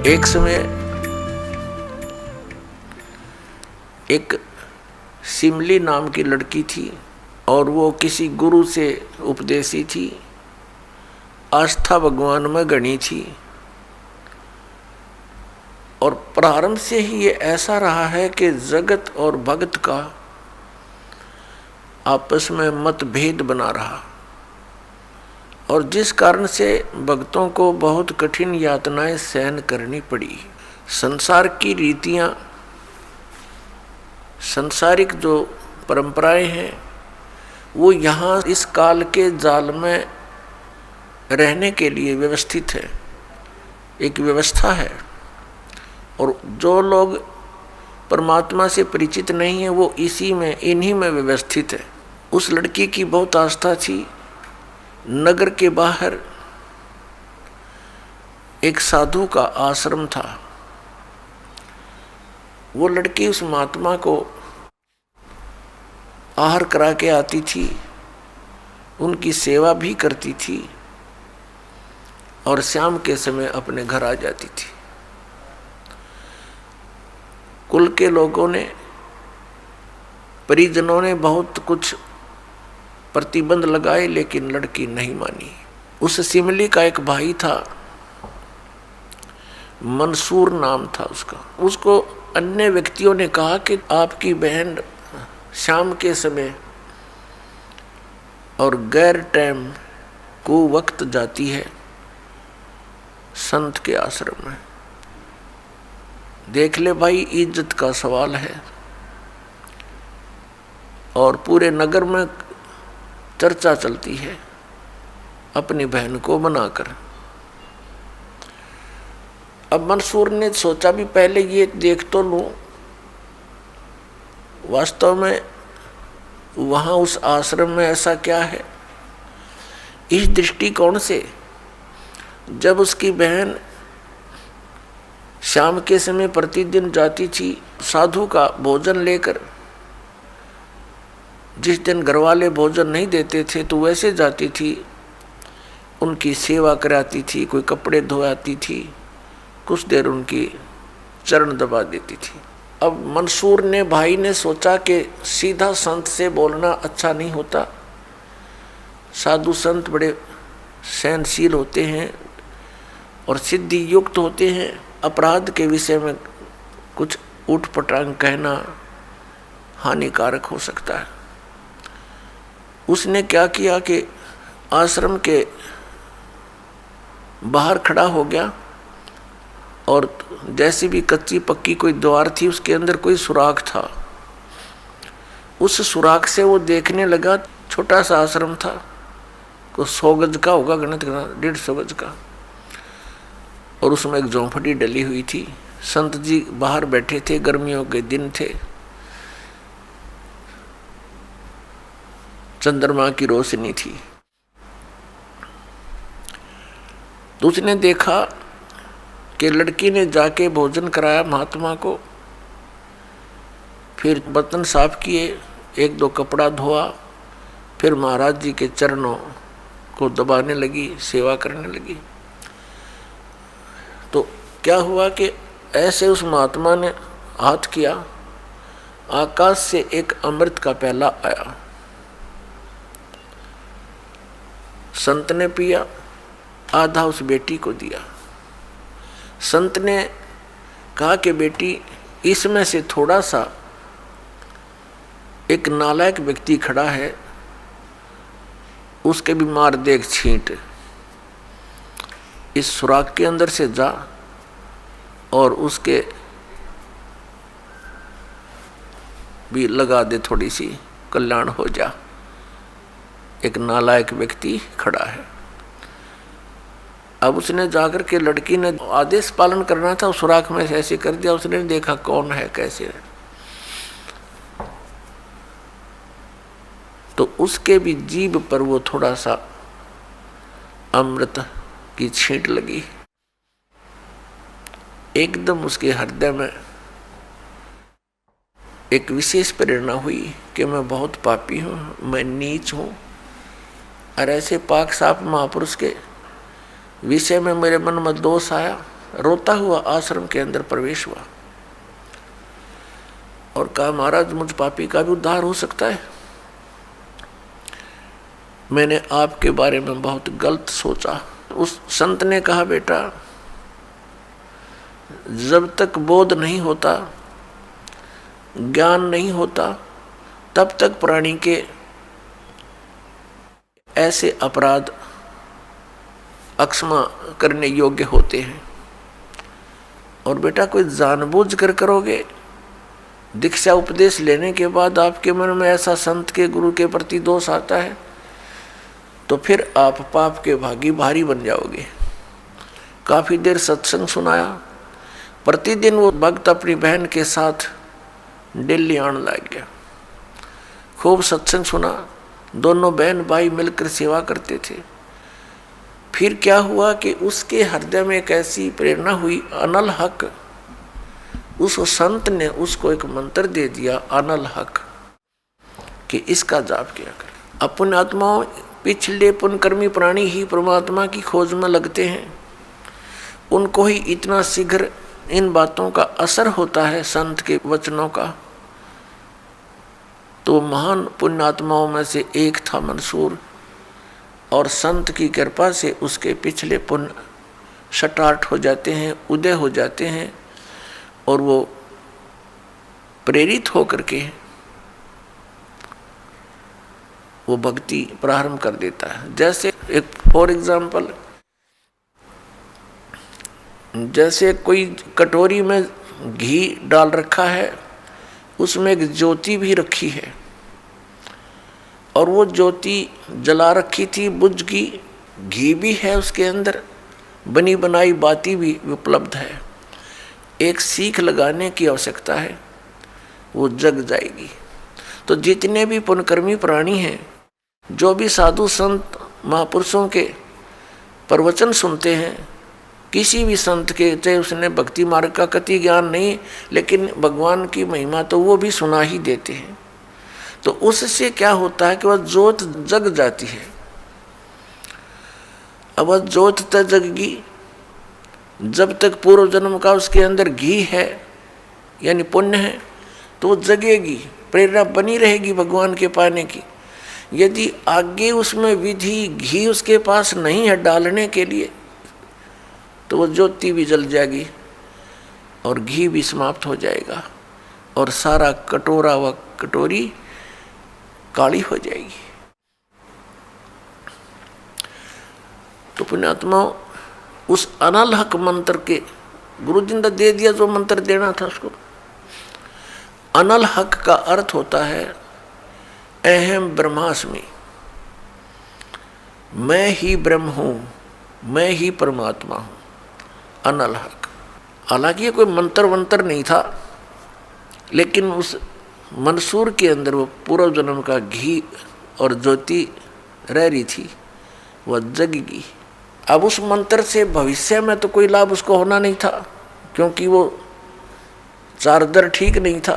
एक समय एक सिमली नाम की लड़की थी और वो किसी गुरु से उपदेशी थी, आस्था भगवान में गणी थी। और प्रारंभ से ही ये ऐसा रहा है कि जगत और भगत का आपस में मतभेद बना रहा, और जिस कारण से भक्तों को बहुत कठिन यातनाएं सहन करनी पड़ी। संसार की रीतियां, सांसारिक जो परंपराएं हैं, वो यहाँ इस काल के जाल में रहने के लिए व्यवस्थित है, एक व्यवस्था है। और जो लोग परमात्मा से परिचित नहीं है वो इसी में, इन्हीं में व्यवस्थित है। उस लड़की की बहुत आस्था थी। नगर के बाहर एक साधु का आश्रम था। वो लड़की उस महात्मा को आहार करा के आती थी, उनकी सेवा भी करती थी और शाम के समय अपने घर आ जाती थी। कुल के लोगों ने, परिजनों ने बहुत कुछ प्रतिबंध लगाए, लेकिन लड़की नहीं मानी। उस सिमली का एक भाई था, मंसूर नाम था उसका। उसको अन्य व्यक्तियों ने कहा कि आपकी बहन शाम के समय और गैर टाइम को वक्त जाती है संत के आश्रम में। देख ले भाई, इज्जत का सवाल है और पूरे नगर में चर्चा चलती है अपनी बहन को बनाकर। अब मंसूर ने सोचा भी पहले ये देख तो लूं, वास्तव में वहां उस आश्रम में ऐसा क्या है। इस दृष्टिकोण से जब उसकी बहन शाम के समय प्रतिदिन जाती थी साधु का भोजन लेकर, जिस दिन घरवाले भोजन नहीं देते थे तो वैसे जाती थी, उनकी सेवा कराती थी, कोई कपड़े धोआती थी, कुछ देर उनकी चरण दबा देती थी। अब मंसूर ने, भाई ने सोचा कि सीधा संत से बोलना अच्छा नहीं होता। साधु संत बड़े सहनशील होते हैं और सिद्धि युक्त होते हैं। अपराध के विषय में कुछ उठपटांग कहना हानिकारक हो सकता है। उसने क्या किया कि आश्रम के बाहर खड़ा हो गया और जैसी भी कच्ची पक्की कोई द्वार थी, उसके अंदर कोई सुराख था। उस सुराख से वो देखने लगा। छोटा सा आश्रम था, को 100 गज का होगा, गणित करना 150 गज का, और उसमें एक झोंपड़ी डली हुई थी। संत जी बाहर बैठे थे, गर्मियों के दिन थे, चंद्रमा की रोशनी थी। तो उसने देखा कि लड़की ने जाके भोजन कराया महात्मा को, फिर बर्तन साफ किए, 1-2 कपड़ा धोआ, फिर महाराज जी के चरणों को दबाने लगी, सेवा करने लगी। तो क्या हुआ कि ऐसे उस महात्मा ने हाथ किया, आकाश से एक अमृत का प्याला आया। संत ने पिया, आधा उस बेटी को दिया। संत ने कहा कि बेटी, इसमें से थोड़ा सा, एक नालायक व्यक्ति खड़ा है, उसके भी मार दे एक छींट। इस सुराख के अंदर से जा और उसके भी लगा दे, थोड़ी सी कल्याण हो जा। एक नालायक व्यक्ति खड़ा है। अब उसने जाकर के, लड़की ने आदेश पालन करना था, सुराख में से ऐसे कर दिया। उसने देखा कौन है, कैसे है, तो उसके भी जीभ पर वो थोड़ा सा अमृत की छींट लगी। एकदम उसके हृदय में एक विशेष प्रेरणा हुई कि मैं बहुत पापी हूँ, मैं नीच हूँ, और ऐसे पाक साफ महापुरुष के विषय में मेरे मन में दोष आया। रोता हुआ आश्रम के अंदर प्रवेश हुआ और कहा, महाराज मुझ पापी का भी उद्धार हो सकता है। मैंने आपके बारे में बहुत गलत सोचा। उस संत ने कहा, बेटा जब तक बोध नहीं होता, ज्ञान नहीं होता, तब तक प्राणी के ऐसे अपराध अक्षमा करने योग्य होते हैं। और बेटा कोई जानबूझ कर करोगे, दीक्षा उपदेश लेने के बाद आपके मन में ऐसा संत के गुरु के प्रति दोष आता है तो फिर आप पाप के भागी भारी बन जाओगे। काफी देर सत्संग सुनाया। प्रतिदिन वो भक्त अपनी बहन के साथ दिल्ली आने लग गया। खूब सत्संग सुना, दोनों बहन भाई मिलकर सेवा करते थे। फिर क्या हुआ कि उसके हृदय में एक ऐसी प्रेरणा हुई, अनल हक। उस संत ने उसको एक मंत्र दे दिया, अनल हक, कि इसका जाप किया कर। अपन आत्माओं, पिछले पुण्यकर्मी प्राणी ही परमात्मा की खोज में लगते हैं। उनको ही इतना शीघ्र इन बातों का असर होता है, संत के वचनों का। तो महान पुण्यात्माओं में से एक था मंसूर, और संत की कृपा से उसके पिछले पुण्य स्टार्ट हो जाते हैं, उदय हो जाते हैं, और वो प्रेरित होकर के वो भक्ति प्रारंभ कर देता है। जैसे एक फॉर एग्जाम्पल, जैसे कोई कटोरी में घी डाल रखा है, उसमें एक ज्योति भी रखी है, और वो ज्योति जला रखी थी, बुझ गई, घी भी है उसके अंदर, बनी बनाई बाती भी उपलब्ध है। एक सीख लगाने की आवश्यकता है, वो जग जाएगी। तो जितने भी पुण्यकर्मी प्राणी हैं, जो भी साधु संत महापुरुषों के प्रवचन सुनते हैं, किसी भी संत के, चाहे उसने भक्ति मार्ग का कति ज्ञान नहीं, लेकिन भगवान की महिमा तो वो भी सुना ही देते हैं। तो उससे क्या होता है कि वह ज्योत जग जाती है। अब वह ज्योत तक जगगी, जब तक पूर्व जन्म का उसके अंदर घी है यानी पुण्य है, तो वो जगेगी, प्रेरणा बनी रहेगी भगवान के पाने की। यदि आगे उसमें विधि घी उसके पास नहीं है डालने के लिए, तो वो ज्योति भी जल जाएगी और घी भी समाप्त हो जाएगा, और सारा कटोरा व कटोरी काली हो जाएगी। तो पुण्यात्मा, उस अनल हक मंत्र के गुरु जी ने दे दिया, जो मंत्र देना था उसको। अनल हक का अर्थ होता है अहम ब्रह्मास्मि, मैं ही ब्रह्म हूं, मैं ही परमात्मा हूं, अनल हक। हालांकि ये कोई मंत्र वंत्र नहीं था, लेकिन उस मंसूर के अंदर वो पूर्व जन्म का घी और ज्योति रह रही थी, वह जगेगी। अब उस मंत्र से भविष्य में तो कोई लाभ उसको होना नहीं था, क्योंकि वो चार्जर ठीक नहीं था।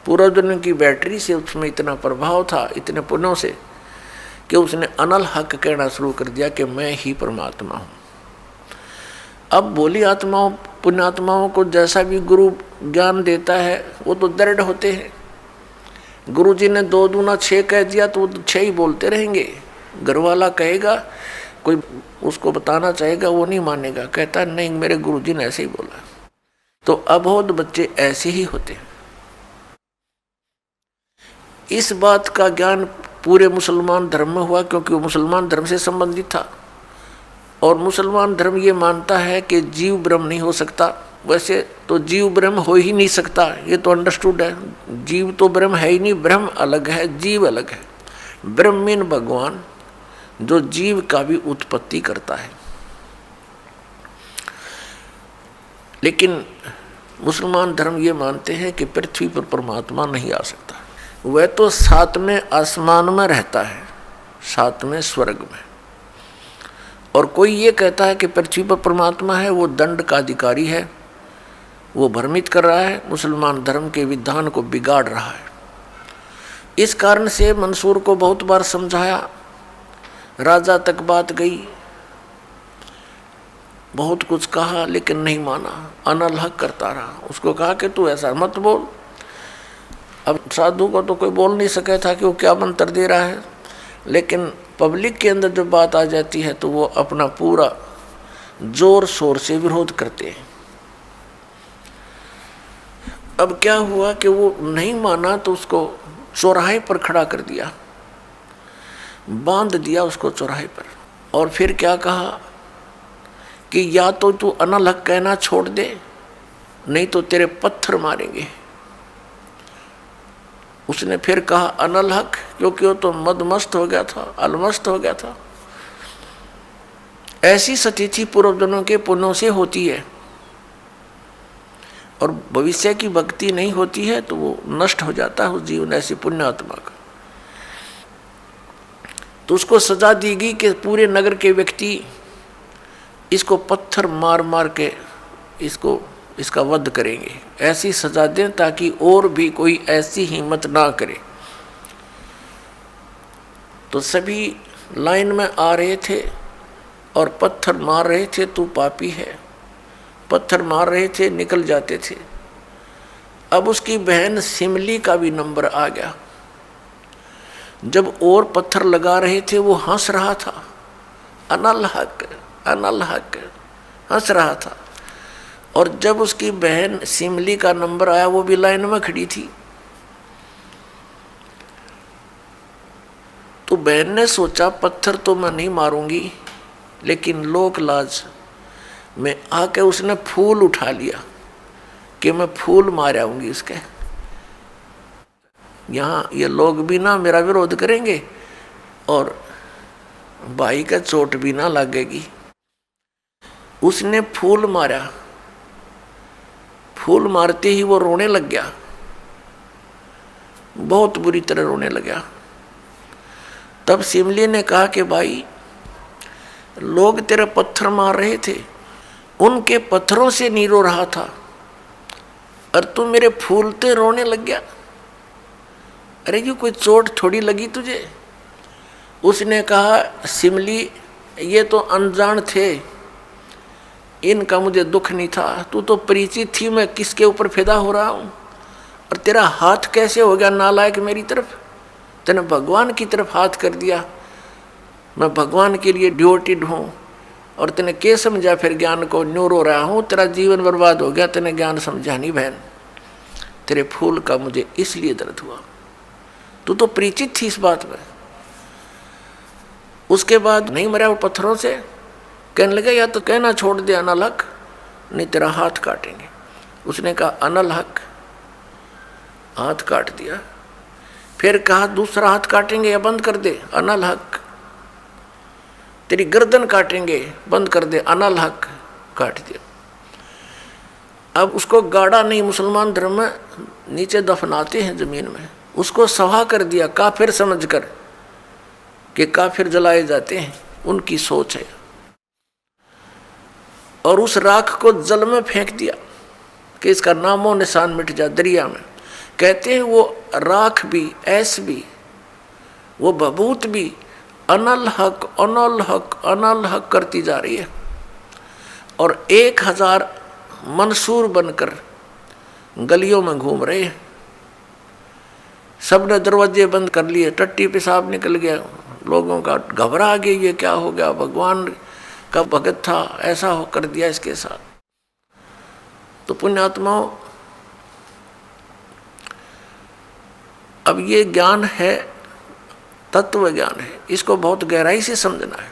पूर्व जन्म की बैटरी से उसमें इतना प्रभाव था, इतने पुण्यों से, कि उसने अनल हक कहना शुरू कर दिया कि मैं ही परमात्मा हूँ। अब भोली आत्माओं, पुण्यात्माओं को जैसा भी गुरु ज्ञान देता है, वो तो दृढ़ होते हैं। गुरु जी ने 2 दूना 6 कह दिया तो वो 6 ही बोलते रहेंगे। घरवाला कहेगा, कोई उसको बताना चाहेगा, वो नहीं मानेगा, कहता नहीं मेरे गुरु जी ने ऐसे ही बोला। तो अबोध बच्चे ऐसे ही होते हैं। इस बात का ज्ञान पूरे मुसलमान धर्म में हुआ, क्योंकि वो मुसलमान धर्म से संबंधित था, और मुसलमान धर्म ये मानता है कि जीव ब्रह्म नहीं हो सकता। वैसे तो जीव ब्रह्म हो ही नहीं सकता, ये तो अंडरस्टूड है। जीव तो ब्रह्म है ही नहीं, ब्रह्म अलग है, जीव अलग है। ब्रह्म मीन भगवान, जो जीव का भी उत्पत्ति करता है। लेकिन मुसलमान धर्म ये मानते हैं कि पृथ्वी पर परमात्मा नहीं आ सकता। वह तो 7वें आसमान में रहता है, 7वें स्वर्ग में। और कोई ये कहता है कि पृथ्वी पर परमात्मा है, वो दंड का अधिकारी है, वो भ्रमित कर रहा है, मुसलमान धर्म के विधान को बिगाड़ रहा है। इस कारण से मंसूर को बहुत बार समझाया, राजा तक बात गई। बहुत कुछ कहा लेकिन नहीं माना, अनल हक करता रहा। उसको कहा कि तू ऐसा मत बोल। अब साधु को तो कोई बोल नहीं सके था कि वो क्या मंत्र दे रहा है, लेकिन पब्लिक के अंदर जब बात आ जाती है तो वो अपना पूरा जोर शोर से विरोध करते हैं। अब क्या हुआ कि वो नहीं माना तो उसको चौराहे पर खड़ा कर दिया, बांध दिया उसको चौराहे पर। और फिर क्या कहा कि या तो तू अनल हक कहना छोड़ दे, नहीं तो तेरे पत्थर मारेंगे। उसने फिर कहा अनल हक, क्योंकि वो तो मदमस्त हो गया था, अलमस्त हो गया था। ऐसी स्थिति पूर्वजन्मों के पुण्यों से होती है, और भविष्य की भक्ति नहीं होती है तो वो नष्ट हो जाता है उस जीवन ऐसी पुण्य आत्मा का। तो उसको सजा दी गई कि पूरे नगर के व्यक्ति इसको पत्थर मार मार के इसका वध करेंगे। ऐसी सजा दें ताकि और भी कोई ऐसी हिम्मत ना करे। तो सभी लाइन में आ रहे थे और पत्थर मार रहे थे, तू पापी है, पत्थर मार रहे थे, निकल जाते थे। अब उसकी बहन सिमली का भी नंबर आ गया। जब और पत्थर लगा रहे थे वो हंस रहा था, अनल हक अनल हक हंस रहा था। और जब उसकी बहन सिमली का नंबर आया वो भी लाइन में खड़ी थी। तो बहन ने सोचा पत्थर तो मैं नहीं मारूंगी, लेकिन लोक लाज में आके उसने फूल उठा लिया कि मैं फूल मार आऊंगी उसके। यहाँ ये लोग भी ना मेरा विरोध करेंगे और भाई का चोट भी ना लगेगी। उसने फूल मारा, फूल मारते ही वो रोने लग गया, बहुत बुरी तरह रोने लगा। तब सिमली ने कहा कि भाई लोग तेरे पत्थर मार रहे थे, उनके पत्थरों से नहीं रो रहा था और तू मेरे फूलते रोने लग गया। अरे ये कोई चोट थोड़ी लगी तुझे? उसने कहा सिमली ये तो अनजान थे, इनका मुझे दुख नहीं था। तू तो परिचित थी मैं किसके ऊपर फिदा हो रहा हूँ, और तेरा हाथ कैसे हो गया नालायक मेरी तरफ? तूने भगवान की तरफ हाथ कर दिया। मैं भगवान के लिए ड्यूटीड हूँ और तूने क्या समझा फिर ज्ञान को? न्यू रो रहा हूँ, तेरा जीवन बर्बाद हो गया, तूने ज्ञान समझा नहीं बहन। तेरे फूल का मुझे इसलिए दर्द हुआ, तू तो परिचित थी इस बात में। उसके बाद नहीं मरा वो पत्थरों से, कहने लगा या तो कहना छोड़ दे अनल हक, नहीं तेरा हाथ काटेंगे। उसने कहा अनल हक, हाथ काट दिया। फिर कहा दूसरा हाथ काटेंगे या बंद कर दे, अनल हक। तेरी गर्दन काटेंगे, बंद कर दे, अनल हक, काट दिया। अब उसको गाड़ा नहीं, मुसलमान धर्म में नीचे दफनाते हैं जमीन में, उसको सवा कर दिया काफिर समझकर कि काफिर जलाए जाते हैं, उनकी सोच है। और उस राख को जल में फेंक दिया कि इसका नामो निशान मिट जा दरिया में। कहते हैं वो राख भी, ऐस भी, वो बबूत भी अनल हक अनल हक अनल हक करती जा रही है। और 1000 मंसूर बनकर गलियों में घूम रहे हैं। सबने दरवाजे बंद कर लिए, टट्टी पेशाब निकल गया, लोगों का घबरा गया, ये क्या हो गया? भगवान का भगत था, ऐसा हो कर दिया इसके साथ। तो पुण्यात्माओं, अब ये ज्ञान है, तत्व ज्ञान है, इसको बहुत गहराई से समझना है।